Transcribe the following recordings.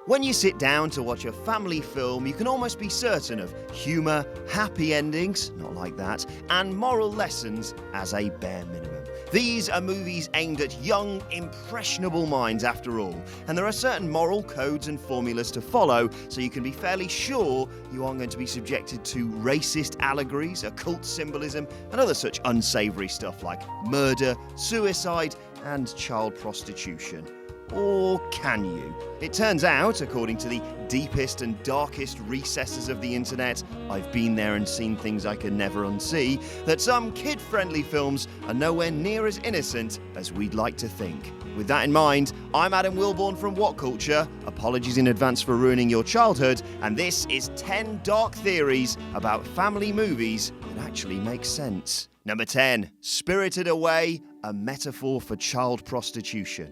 When you sit down to watch a family film, you can almost be certain of humour, happy endings, not like that, and moral lessons as a bare minimum. These are movies aimed at young, impressionable minds after all, and there are certain moral codes and formulas to follow, so you can be fairly sure you aren't going to be subjected to racist allegories, occult symbolism, and other such unsavoury stuff like murder, suicide, and child prostitution. Or can you? It turns out, according to the deepest and darkest recesses of the internet, I've been there and seen things I can never unsee, that some kid-friendly films are nowhere near as innocent as we'd like to think. With that in mind, I'm Adam Wilborn from Whatculture. Apologies in advance for ruining your childhood, and this is 10 dark theories about family movies that actually make sense. Number 10. Spirited Away, a metaphor for child prostitution.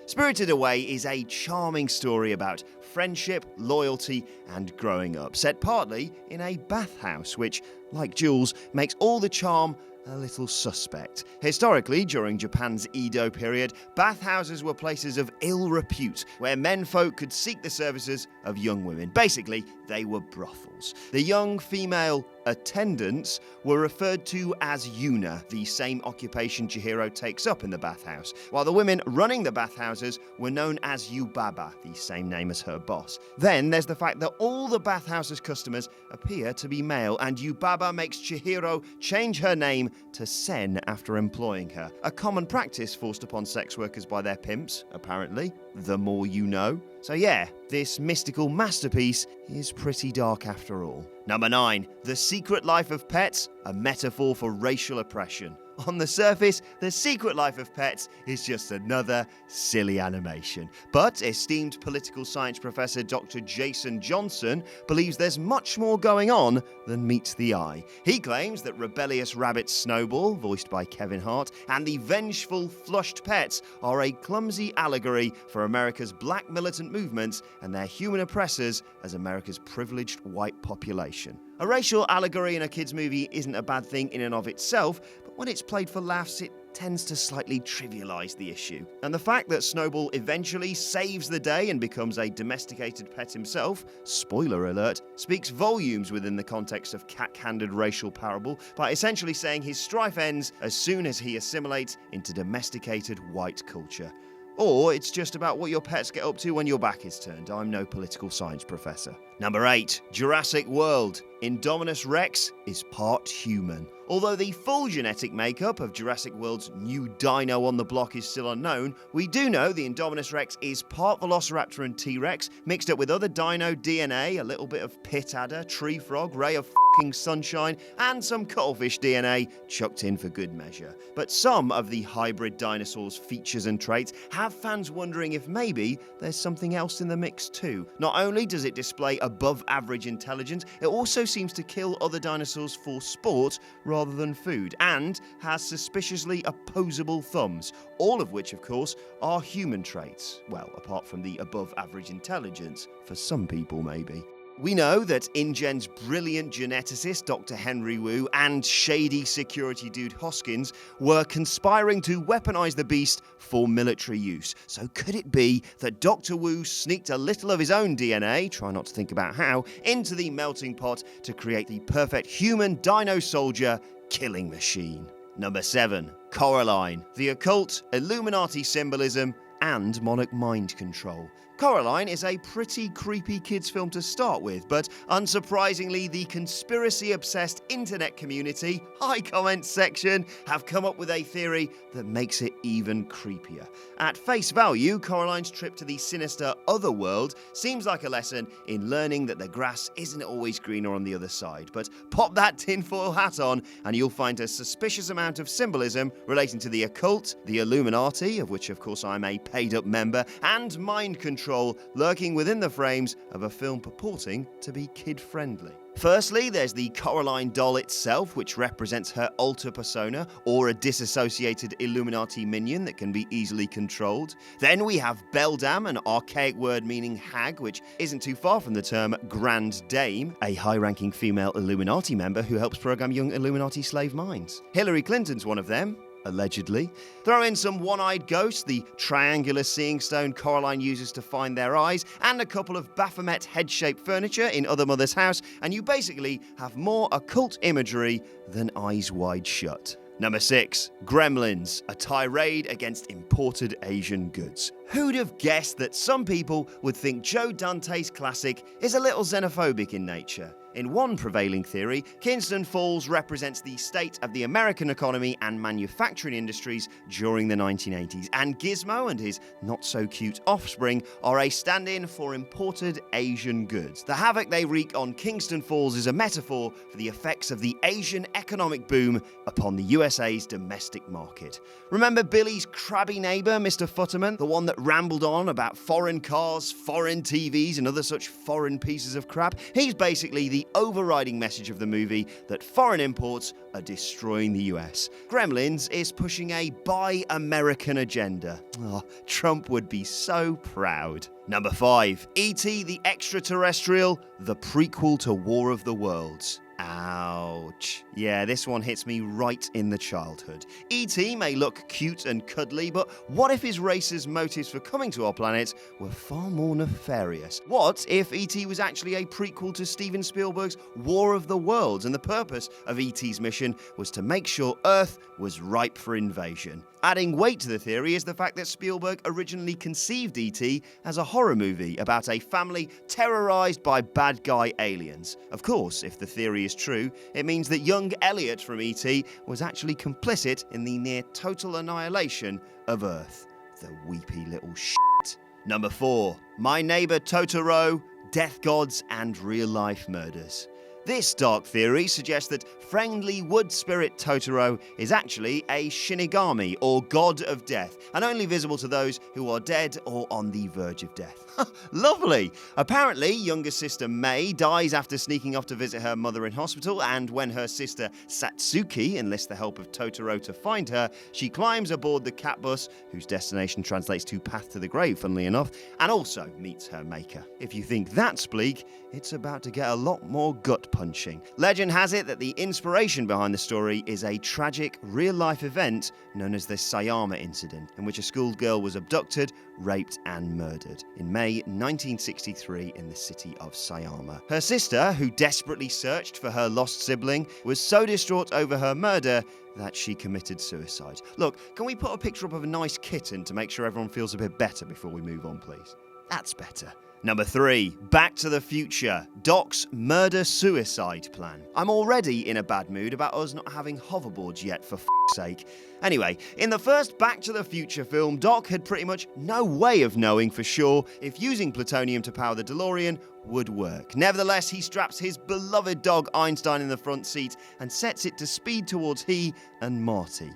Spirited Away is a charming story about friendship, loyalty, and growing up, set partly in a bathhouse, which, like Jules, makes all the charm a little suspect. Historically, during Japan's Edo period, bathhouses were places of ill repute, where menfolk could seek the services of young women. Basically, they were brothels. The young female attendants were referred to as Yuna, the same occupation Chihiro takes up in the bathhouse, while the women running the bathhouses were known as Yubaba, the same name as her boss. Then there's the fact that all the bathhouse's customers appear to be male, and Yubaba makes Chihiro change her name to Sen after employing her. A common practice forced upon sex workers by their pimps, apparently. The more you know. So yeah, this mystical masterpiece is pretty dark after all. Number 9. The Secret Life of Pets, a metaphor for racial oppression. On the surface, The Secret Life of Pets is just another silly animation. But esteemed political science professor Dr. Jason Johnson believes there's much more going on than meets the eye. He claims that rebellious rabbit Snowball, voiced by Kevin Hart, and the vengeful flushed pets are a clumsy allegory for America's black militant movements and their human oppressors as America's privileged white population. A racial allegory in a kids' movie isn't a bad thing in and of itself, but when it's played for laughs, it tends to slightly trivialise the issue. And the fact that Snowball eventually saves the day and becomes a domesticated pet himself, spoiler alert, speaks volumes within the context of cack-handed racial parable by essentially saying his strife ends as soon as he assimilates into domesticated white culture. Or it's just about what your pets get up to when your back is turned. I'm no political science professor. Number 8. Jurassic World. Indominus Rex is part human. Although the full genetic makeup of Jurassic World's new dino on the block is still unknown, we do know the Indominus Rex is part Velociraptor and T-Rex, mixed up with other dino DNA, a little bit of pit adder, tree frog, ray of f***ing sunshine, and some cuttlefish DNA chucked in for good measure. But some of the hybrid dinosaurs' features and traits have fans wondering if maybe there's something else in the mix too. Not only does it display above average intelligence, it also seems to kill other dinosaurs for sport rather than food, and has suspiciously opposable thumbs, all of which, of course, are human traits. Well, apart from the above average intelligence, for some people maybe. We know that InGen's brilliant geneticist Dr. Henry Wu and shady security dude Hoskins were conspiring to weaponize the beast for military use. So could it be that Dr. Wu sneaked a little of his own DNA, try not to think about how, into the melting pot to create the perfect human dino soldier killing machine? Number 7. Coraline. The occult, Illuminati symbolism, and monarch mind control. Coraline is a pretty creepy kids film to start with, but unsurprisingly, the conspiracy-obsessed internet community, hi comment section, have come up with a theory that makes it even creepier. At face value, Coraline's trip to the sinister otherworld seems like a lesson in learning that the grass isn't always greener on the other side, but pop that tinfoil hat on and you'll find a suspicious amount of symbolism relating to the occult, the Illuminati, of which of course I'm a paid-up member, and mind control lurking within the frames of a film purporting to be kid-friendly. Firstly, there's the Coraline doll itself, which represents her alter persona, or a disassociated Illuminati minion that can be easily controlled. Then we have Beldam, an archaic word meaning hag, which isn't too far from the term Grand Dame, a high-ranking female Illuminati member who helps program young Illuminati slave minds. Hillary Clinton's one of them. allegedly. Throw in some one-eyed ghosts, the triangular seeing stone Coraline uses to find their eyes, and a couple of Baphomet head-shaped furniture in Other Mother's house, and you basically have more occult imagery than Eyes Wide Shut. Number 6. Gremlins, a tirade against imported Asian goods. Who'd have guessed that some people would think Joe Dante's classic is a little xenophobic in nature? In one prevailing theory, Kingston Falls represents the state of the American economy and manufacturing industries during the 1980s, and Gizmo and his not-so-cute offspring are a stand-in for imported Asian goods. The havoc they wreak on Kingston Falls is a metaphor for the effects of the Asian economic boom upon the USA's domestic market. Remember Billy's crabby neighbour, Mr. Futterman, the one that rambled on about foreign cars, foreign TVs, and other such foreign pieces of crap? He's basically the overriding message of the movie that foreign imports are destroying the US. Gremlins is pushing a Buy American agenda. Oh, Trump would be so proud. Number 5. E.T. the Extra-Terrestrial, the prequel to War of the Worlds. Ouch. Yeah, this one hits me right in the childhood. E.T. may look cute and cuddly, but what if his racist motives for coming to our planet were far more nefarious? What if E.T. was actually a prequel to Steven Spielberg's War of the Worlds, and the purpose of E.T.'s mission was to make sure Earth was ripe for invasion? Adding weight to the theory is the fact that Spielberg originally conceived E.T. as a horror movie about a family terrorized by bad guy aliens. Of course, if the theory is true, it means that young Elliot from E.T. was actually complicit in the near total annihilation of Earth. The weepy little shit. Number 4. My Neighbor Totoro, Death Gods and Real-Life Murders. This dark theory suggests that friendly wood spirit Totoro is actually a Shinigami, or god of death, and only visible to those who are dead or on the verge of death. Lovely! Apparently, younger sister Mei dies after sneaking off to visit her mother in hospital, and when her sister Satsuki enlists the help of Totoro to find her, she climbs aboard the cat bus, whose destination translates to Path to the Grave, funnily enough, and also meets her maker. If you think that's bleak, it's about to get a lot more gut-punching. Legend has it that the inspiration behind the story is a tragic, real-life event known as the Sayama Incident, in which a schoolgirl was abducted, raped and murdered in May 1963 in the city of Sayama. Her sister, who desperately searched for her lost sibling, was so distraught over her murder that she committed suicide. Look, can we put a picture up of a nice kitten to make sure everyone feels a bit better before we move on, please? That's better. Number 3. Back to the Future, Doc's murder-suicide plan. I'm already in a bad mood about us not having hoverboards yet, for f***'s sake. Anyway, in the first Back to the Future film, Doc had pretty much no way of knowing for sure if using plutonium to power the DeLorean would work. Nevertheless, he straps his beloved dog Einstein in the front seat and sets it to speed towards he and Marty.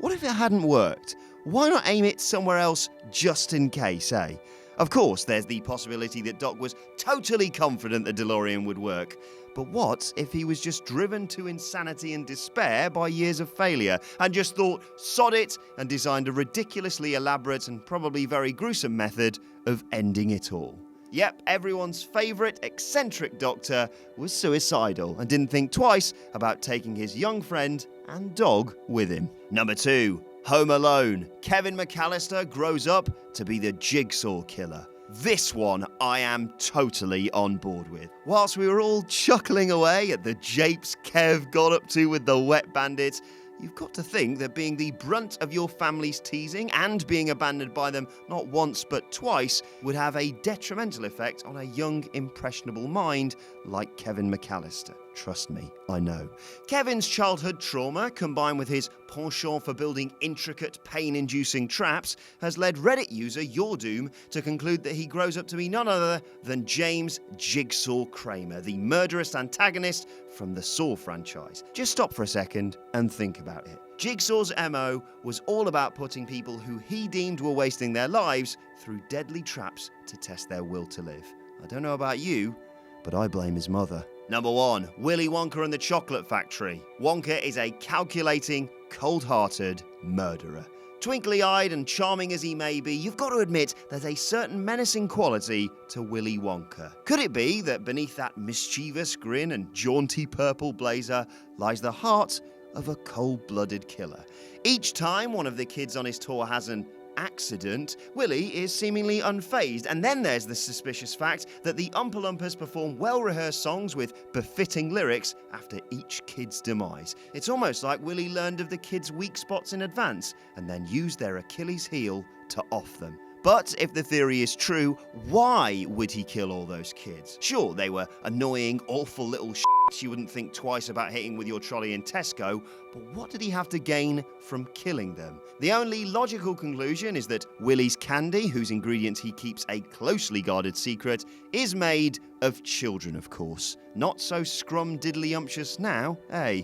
What if it hadn't worked? Why not aim it somewhere else just in case, eh? Of course, there's the possibility that Doc was totally confident the DeLorean would work. But what if he was just driven to insanity and despair by years of failure and just thought, sod it, and designed a ridiculously elaborate and probably very gruesome method of ending it all? Yep, everyone's favourite eccentric doctor was suicidal and didn't think twice about taking his young friend and dog with him. Number 2. Home Alone. Kevin McAllister grows up to be the Jigsaw Killer. This one I am totally on board with. Whilst we were all chuckling away at the japes Kev got up to with the wet bandits, you've got to think that being the brunt of your family's teasing and being abandoned by them not once but twice would have a detrimental effect on a young, impressionable mind like Kevin McAllister. Trust me, I know. Kevin's childhood trauma, combined with his penchant for building intricate, pain-inducing traps, has led Reddit user YourDoom to conclude that he grows up to be none other than James Jigsaw Kramer, the murderous antagonist from the Saw franchise. Just stop for a second and think about it. Jigsaw's MO was all about putting people who he deemed were wasting their lives through deadly traps to test their will to live. I don't know about you, but I blame his mother. Number 1. Willy Wonka and the Chocolate Factory. Wonka is a calculating, cold-hearted murderer. Twinkly-eyed and charming as he may be, you've got to admit there's a certain menacing quality to Willy Wonka. Could it be that beneath that mischievous grin and jaunty purple blazer lies the heart of a cold-blooded killer. Each time one of the kids on his tour has an accident, Willy is seemingly unfazed, and then there's the suspicious fact that the Oompa Loompas perform well-rehearsed songs with befitting lyrics after each kid's demise. It's almost like Willy learned of the kids' weak spots in advance and then used their Achilles heel to off them. But if the theory is true, why would he kill all those kids? Sure, they were annoying, awful little shits you wouldn't think twice about hitting with your trolley in Tesco, but what did he have to gain from killing them? The only logical conclusion is that Willy's candy, whose ingredients he keeps a closely guarded secret, is made of children, of course. Not so scrum-diddly-umptious now, eh?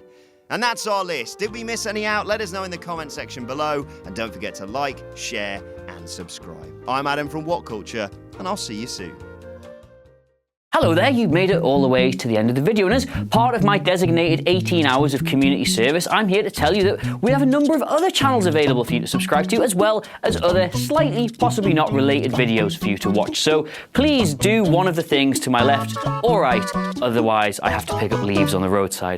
And that's our list. Did we miss any out? Let us know in the comment section below. And don't forget to like, share, and subscribe. I'm Adam from Whatculture, and I'll see you soon. Hello there, you've made it all the way to the end of the video, and as part of my designated 18 hours of community service, I'm here to tell you that we have a number of other channels available for you to subscribe to, as well as other slightly, possibly not related videos for you to watch. So please do one of the things to my left or right, otherwise I have to pick up leaves on the roadside.